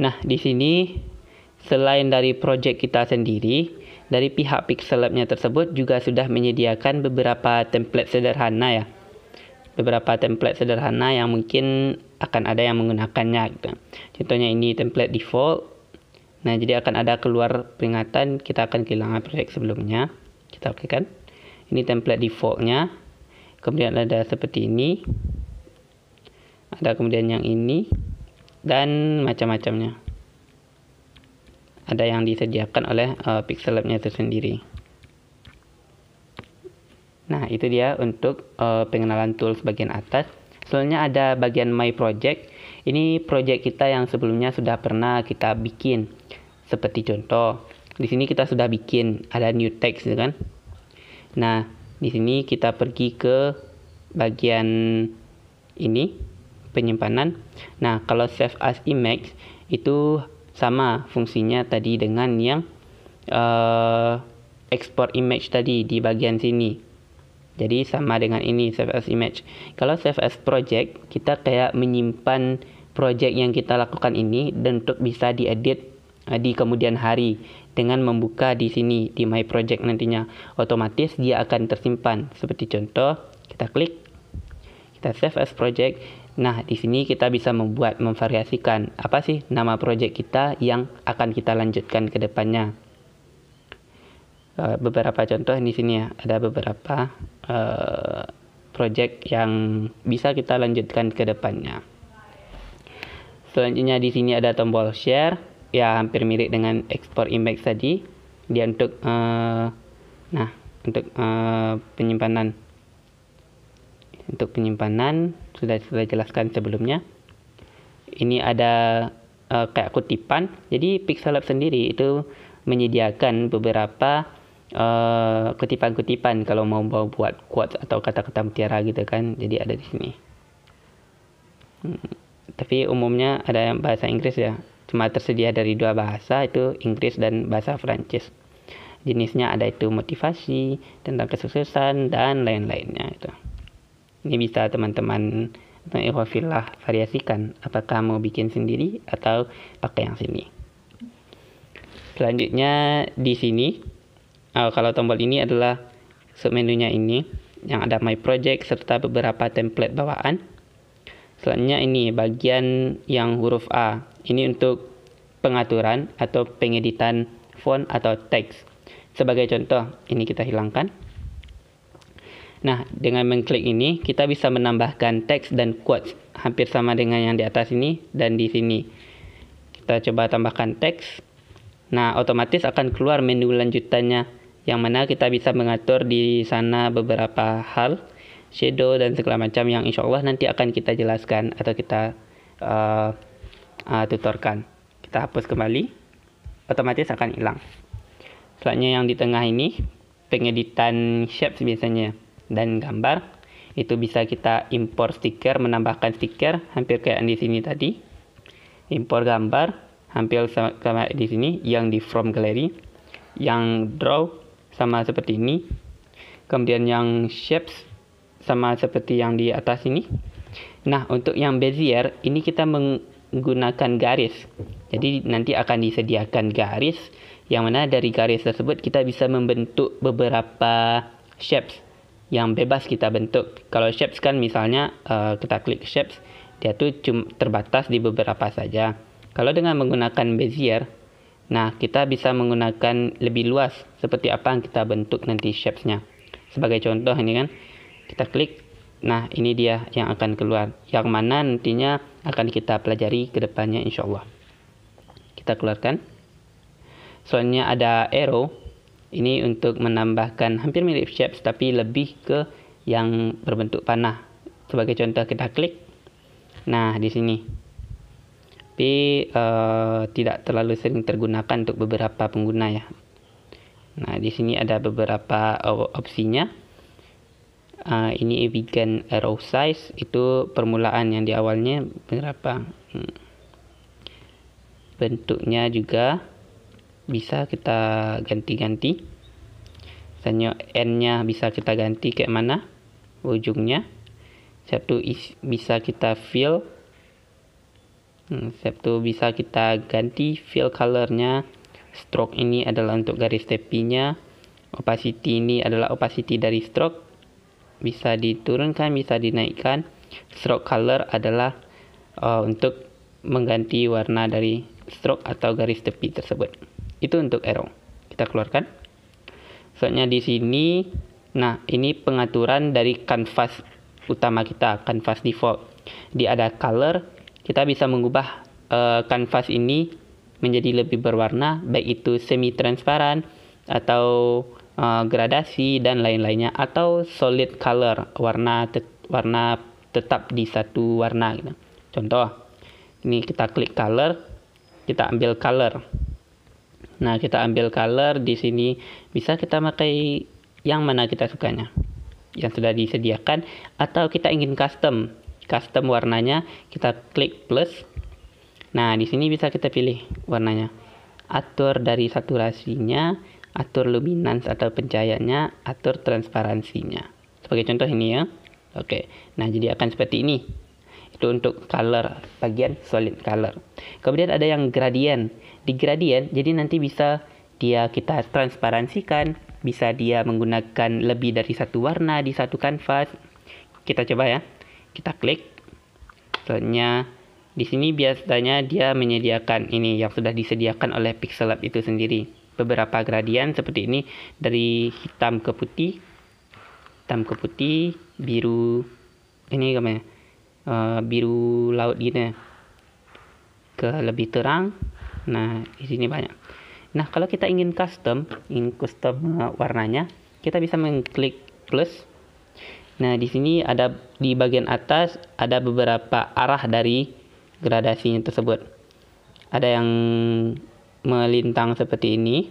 Nah, di sini selain dari project kita sendiri, dari pihak Pixellab-nya tersebut juga sudah menyediakan beberapa template sederhana ya. Beberapa template sederhana yang mungkin akan ada yang menggunakannya gitu. Contohnya ini template default. Nah, jadi akan ada keluar peringatan kita akan kehilangan project sebelumnya. Kita okekan. Ini template defaultnya. Kemudian ada seperti ini. Ada kemudian yang ini dan macam-macamnya. Ada yang disediakan oleh Pixellab-nya itu sendiri. Nah, itu dia untuk pengenalan tools bagian atas. Selanjutnya ada bagian My Project. Ini project kita yang sebelumnya sudah pernah kita bikin. Seperti contoh, di sini kita sudah bikin ada new text kan. Nah, di sini kita pergi ke bagian ini penyimpanan. Nah, kalau save as image itu sama fungsinya tadi dengan yang export image tadi di bagian sini. Jadi sama dengan ini save as image. Kalau save as project, kita kayak menyimpan project yang kita lakukan ini dan untuk bisa diedit di kemudian hari dengan membuka di sini di my project nantinya. Otomatis dia akan tersimpan. Seperti contoh, kita klik, kita save as project. Nah, di sini kita bisa memvariasikan apa sih nama project kita yang akan kita lanjutkan ke depannya. Beberapa contoh di sini ya, ada beberapa project yang bisa kita lanjutkan ke depannya. Selanjutnya di sini ada tombol share, ya hampir mirip dengan export image tadi. Dia untuk penyimpanan. Untuk penyimpanan sudah jelaskan sebelumnya. Ini ada kayak kutipan. Jadi Pixellab sendiri itu menyediakan beberapa kutipan-kutipan kalau mau buat quotes atau kata-kata mutiara gitu kan. Jadi ada di sini. Tapi umumnya ada yang bahasa Inggris ya. Cuma tersedia dari dua bahasa, itu Inggris dan bahasa Prancis. Jenisnya ada itu motivasi, tentang kesuksesan dan lain-lainnya itu. Ini bisa teman-teman ikhwafillah variasikan apakah mau bikin sendiri atau pakai yang sini. Selanjutnya di sini kalau tombol ini adalah submenunya ini yang ada my project serta beberapa template bawaan. Selanjutnya ini bagian yang huruf A. Ini untuk pengaturan atau pengeditan font atau teks. Sebagai contoh, ini kita hilangkan. Nah, dengan mengklik ini kita bisa menambahkan teks dan quotes hampir sama dengan yang di atas ini dan di sini. Kita coba tambahkan teks. Nah, otomatis akan keluar menu lanjutannya yang mana kita bisa mengatur di sana beberapa hal, shadow dan segala macam yang insya Allah nanti akan kita jelaskan atau kita tutorkan. Kita hapus kembali, otomatis akan hilang. Selanjutnya yang di tengah ini pengeditan shapes biasanya dan gambar. Itu bisa kita import stiker, menambahkan stiker hampir kayak di sini tadi. Import gambar hampir sama di sini yang di from gallery. Yang draw sama seperti ini. Kemudian yang shapes sama seperti yang di atas ini. Nah, untuk yang bezier ini kita menggunakan garis. Jadi nanti akan disediakan garis yang mana dari garis tersebut kita bisa membentuk beberapa shapes yang bebas kita bentuk. Kalau shapes kan misalnya kita klik shapes, dia tuh cuma terbatas di beberapa saja. Kalau dengan menggunakan bezier, nah kita bisa menggunakan lebih luas seperti apa yang kita bentuk nanti shapes-nya. Sebagai contoh ini kan, kita klik, nah ini dia yang akan keluar, yang mana nantinya akan kita pelajari ke depannya insya Allah. Kita keluarkan. Soalnya ada arrow, ini untuk menambahkan hampir mirip shapes tapi lebih ke yang berbentuk panah. Sebagai contoh kita klik, nah di sini. Tapi tidak terlalu sering tergunakan untuk beberapa pengguna ya. Nah di sini ada beberapa opsinya. Ini begin arrow size, itu permulaan yang di awalnya berapa. Bentuknya juga bisa kita ganti-ganti. Misalnya N-nya bisa kita ganti kayak mana ujungnya. Satu bisa kita fill. Step tu bisa kita ganti fill colornya. Stroke ini adalah untuk garis tepinya. Opacity ini adalah opacity dari stroke. Bisa diturunkan, bisa dinaikkan. Stroke color adalah untuk mengganti warna dari stroke atau garis tepi tersebut. Itu untuk arrow. Kita keluarkan. Soalnya di sini, nah ini pengaturan dari kanvas utama kita, kanvas default. Di ada color, kita bisa mengubah kanvas ini menjadi lebih berwarna, baik itu semi transparan atau gradasi dan lain-lainnya, atau solid color, warna tetap di satu warna gitu. Contoh, ini kita klik color, kita ambil color. Nah, kita ambil color di sini, bisa kita pakai yang mana kita sukanya, yang sudah disediakan, atau kita ingin custom warnanya, kita klik plus. Nah, di sini bisa kita pilih warnanya, atur dari saturasinya, atur luminance atau pencahayaannya, atur transparansinya. Sebagai contoh ini ya. Oke, nah jadi akan seperti ini. Itu untuk color, bagian solid color. Kemudian ada yang gradient. Di gradient, jadi nanti bisa kita transparansikan, bisa dia menggunakan lebih dari satu warna di satu kanvas. Kita coba ya. Kita klik. Soalnya di sini biasanya dia menyediakan ini yang sudah disediakan oleh Pixellab itu sendiri. Beberapa gradient seperti ini, dari hitam ke putih, biru, ini gimana? Biru laut gitu, ke lebih terang. Nah, di sini banyak. Nah, kalau kita ingin custom warnanya, kita bisa mengklik plus. Nah, di sini ada di bagian atas ada beberapa arah dari gradasinya tersebut. Ada yang melintang seperti ini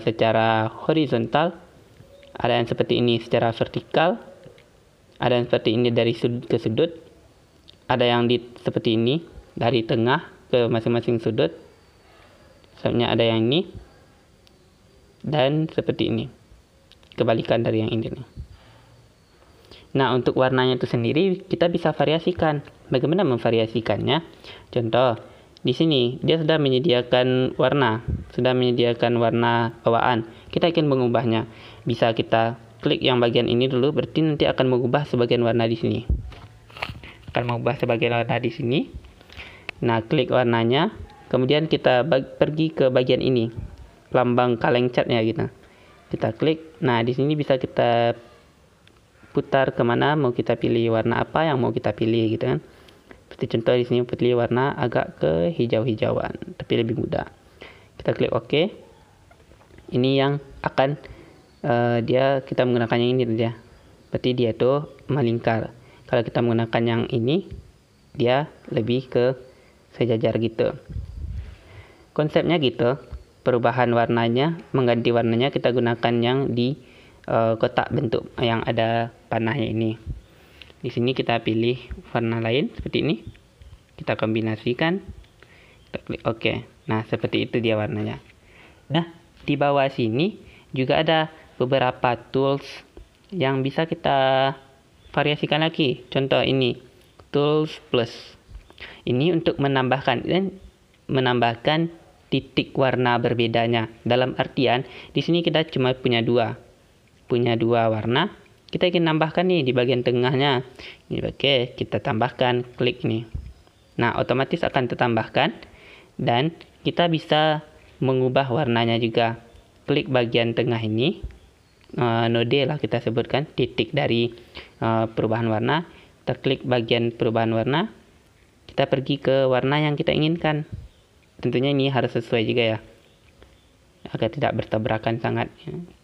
secara horizontal, ada yang seperti ini secara vertikal, ada yang seperti ini dari sudut ke sudut, ada yang seperti ini dari tengah ke masing-masing sudut. Misalnya ada yang ini dan seperti ini, kebalikan dari yang ini nih. Nah, untuk warnanya itu sendiri kita bisa variasikan. Bagaimana memvariasikannya? Contoh, di sini dia sudah menyediakan warna bawaan. Kita ingin mengubahnya. Bisa kita klik yang bagian ini dulu, berarti nanti akan mengubah sebagian warna di sini. Nah, klik warnanya, kemudian kita pergi ke bagian ini, lambang kaleng catnya gitu. Kita klik. Nah, di sini bisa kita putar kemana mau kita pilih, warna apa yang mau kita pilih gitu kan. Seperti contoh di sini pilih warna agak ke hijau-hijauan, tapi lebih mudah. Kita klik OK. Ini yang akan kita menggunakannya ini dia. Berarti dia tuh melingkar. Kalau kita menggunakan yang ini, dia lebih ke sejajar gitu. Konsepnya gitu. Perubahan warnanya, mengganti warnanya kita gunakan yang di kotak bentuk yang ada panahnya ini. Di sini kita pilih warna lain seperti ini. Kita kombinasikan. Kita klik OK. Nah, seperti itu dia warnanya. Nah, di bawah sini juga ada beberapa tools yang bisa kita variasikan lagi. Contoh ini, tools plus. Ini untuk menambahkan titik warna berbedanya. Dalam artian, di sini kita cuma punya dua warna. Kita ingin nambahkan nih di bagian tengahnya. Oke, kita tambahkan, klik nih. Nah, otomatis akan tertambahkan dan kita bisa mengubah warnanya juga. Klik bagian tengah ini, node lah kita sebutkan, titik dari perubahan warna. Kita klik bagian perubahan warna. Kita pergi ke warna yang kita inginkan. Tentunya ini harus sesuai juga ya, agar tidak bertabrakan sangat.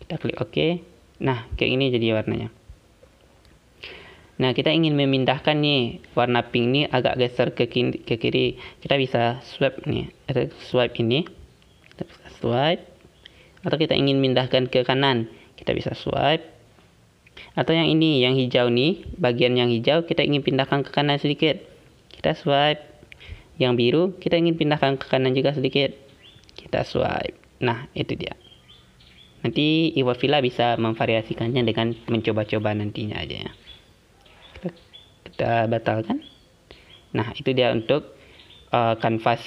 Kita klik OK. Nah, kayak ini jadi warnanya. Nah, kita ingin memindahkan nih warna pink ini agak geser ke kiri. Kita bisa swipe nih, swipe ini. Kita bisa swipe. Atau kita ingin mindahkan ke kanan, kita bisa swipe. Atau yang ini, yang hijau nih, bagian yang hijau kita ingin pindahkan ke kanan sedikit. Kita swipe. Yang biru kita ingin pindahkan ke kanan juga sedikit. Kita swipe. Nah, itu dia. Nanti Iwafila bisa memvariasikannya dengan mencoba-coba nantinya aja ya. Kita batalkan. Nah, itu dia untuk kanvas.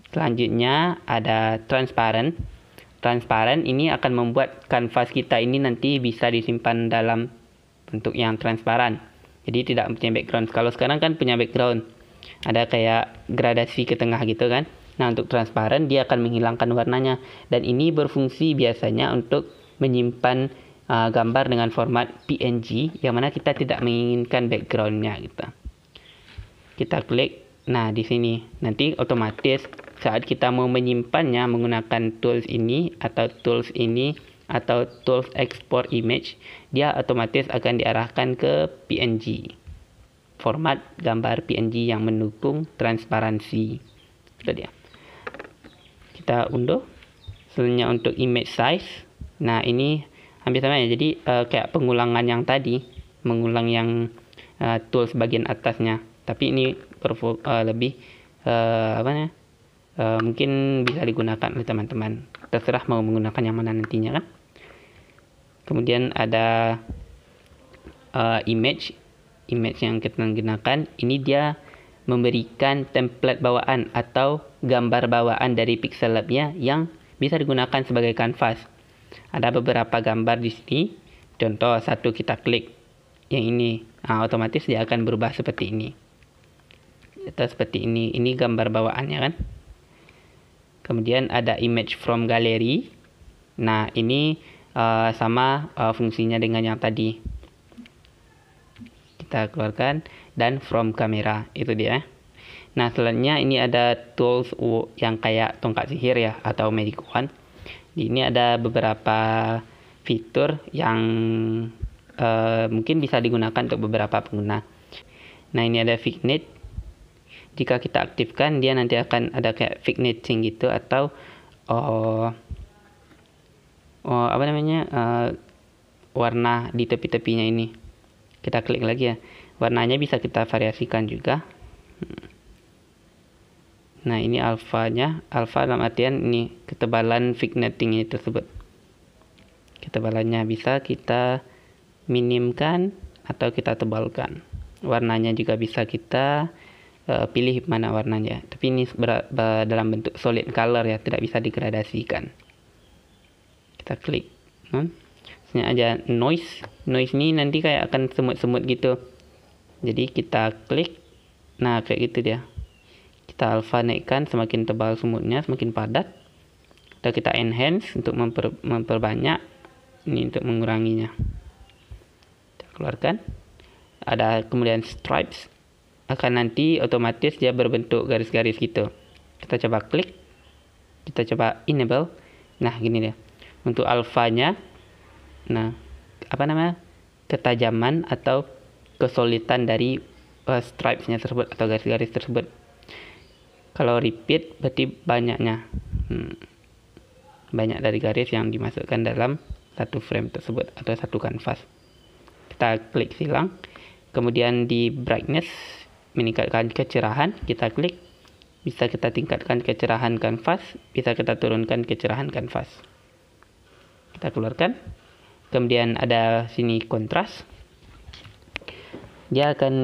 Selanjutnya ada transparent. Transparent ini akan membuat kanvas kita ini nanti bisa disimpan dalam bentuk yang transparan. Jadi tidak punya background. Kalau sekarang kan punya background. Ada kayak gradasi ke tengah gitu kan. Nah, untuk transparan dia akan menghilangkan warnanya. Dan ini berfungsi biasanya untuk menyimpan gambar dengan format PNG yang mana kita tidak menginginkan backgroundnya gitu. Kita klik. Nah, di sini nanti otomatis saat kita mau menyimpannya menggunakan tools ini atau tools export image, dia otomatis akan diarahkan ke PNG. Format gambar PNG yang mendukung transparansi. Itu dia. Kita unduh. Selanjutnya untuk image size. Nah, ini hampir sama ya. Jadi kayak pengulangan yang tadi, mengulang yang tools bagian atasnya. Tapi ini lebih mungkin bisa digunakan oleh teman-teman. Terserah mau menggunakan yang mana nantinya kan. Kemudian ada image yang kita gunakan. Ini dia memberikan template bawaan atau gambar bawaan dari Pixel Lab-nya yang bisa digunakan sebagai kanvas. Ada beberapa gambar di sini. Contoh satu kita klik yang ini, otomatis dia akan berubah seperti ini. Atau seperti ini. Ini gambar bawaannya kan. Kemudian ada image from gallery. Nah, ini sama fungsinya dengan yang tadi. Kita keluarkan dan from camera, itu dia. Nah, selanjutnya ini ada tools yang kayak tongkat sihir ya atau magic wand. Di ini ada beberapa fitur yang mungkin bisa digunakan untuk beberapa pengguna. Nah, ini ada vignette. Jika kita aktifkan, dia nanti akan ada kayak vignetting gitu atau warna di tepi-tepinya ini. Kita klik lagi ya. Warnanya bisa kita variasikan juga. Nah, ini alfanya. Alfa dalam artian ini ketebalan vignetting ini tersebut. Ketebalannya bisa kita minimkan atau kita tebalkan. Warnanya juga bisa kita pilih mana warnanya. Tapi ini dalam bentuk solid color ya, tidak bisa digradasikan. Kita klik. Sini aja noise. Noise ini nanti kayak akan semut-semut gitu. Jadi kita klik. Nah, kayak gitu dia. Kita alpha naikkan, semakin tebal semutnya, semakin padat. Dan kita enhance untuk memperbanyak. Ini untuk menguranginya. Kita keluarkan. Ada kemudian stripes. Akan nanti otomatis dia berbentuk garis-garis gitu. Kita coba klik. Kita coba enable. Nah, gini dia. Untuk alfanya, nah, ketajaman atau kesolidan dari stripes-nya tersebut atau garis-garis tersebut. Kalau repeat berarti banyaknya. Banyak dari garis yang dimasukkan dalam satu frame tersebut atau satu kanvas. Kita klik silang. Kemudian di brightness, meningkatkan kecerahan, kita klik. Bisa kita tingkatkan kecerahan kanvas, bisa kita turunkan kecerahan kanvas. Kita keluarkan. Kemudian ada sini kontras. Dia akan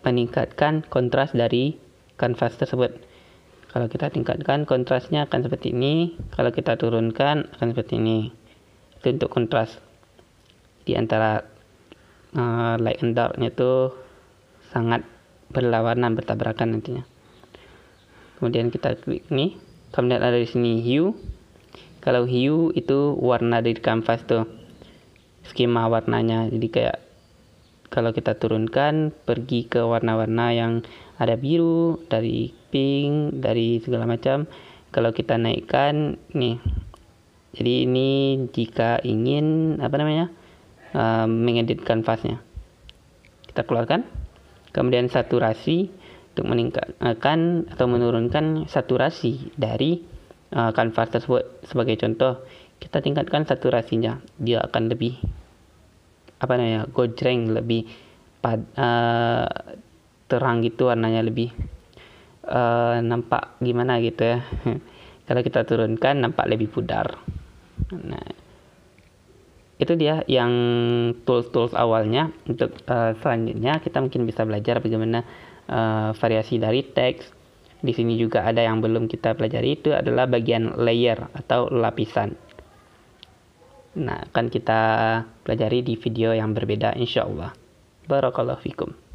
meningkatkan kontras dari kanvas tersebut. Kalau kita tingkatkan, kontrasnya akan seperti ini. Kalau kita turunkan, akan seperti ini. Itu untuk kontras. Di antara light and dark-nya itu sangat berlawanan, bertabrakan nantinya. Kemudian kita klik ini. Kemudian ada di sini hue. Kalau hue itu warna dari kanvas tuh. Skema warnanya. Jadi kayak kalau kita turunkan, pergi ke warna-warna yang ada biru, dari pink, dari segala macam. Kalau kita naikkan, nih. Jadi ini jika ingin mengedit kanvasnya. Kita keluarkan. Kemudian saturasi untuk meningkatkan atau menurunkan saturasi dari kanvas tersebut. Sebagai contoh, kita tingkatkan saturasinya, dia akan lebih gojreng, lebih terang gitu warnanya, lebih nampak gimana gitu ya. Kalau kita turunkan nampak lebih pudar. Nah, itu dia yang tools awalnya. Untuk selanjutnya kita mungkin bisa belajar bagaimana variasi dari teks. Di sini juga ada yang belum kita pelajari, itu adalah bagian layer atau lapisan. Nah, akan kita pelajari di video yang berbeda insyaallah. Barakallahu fikum.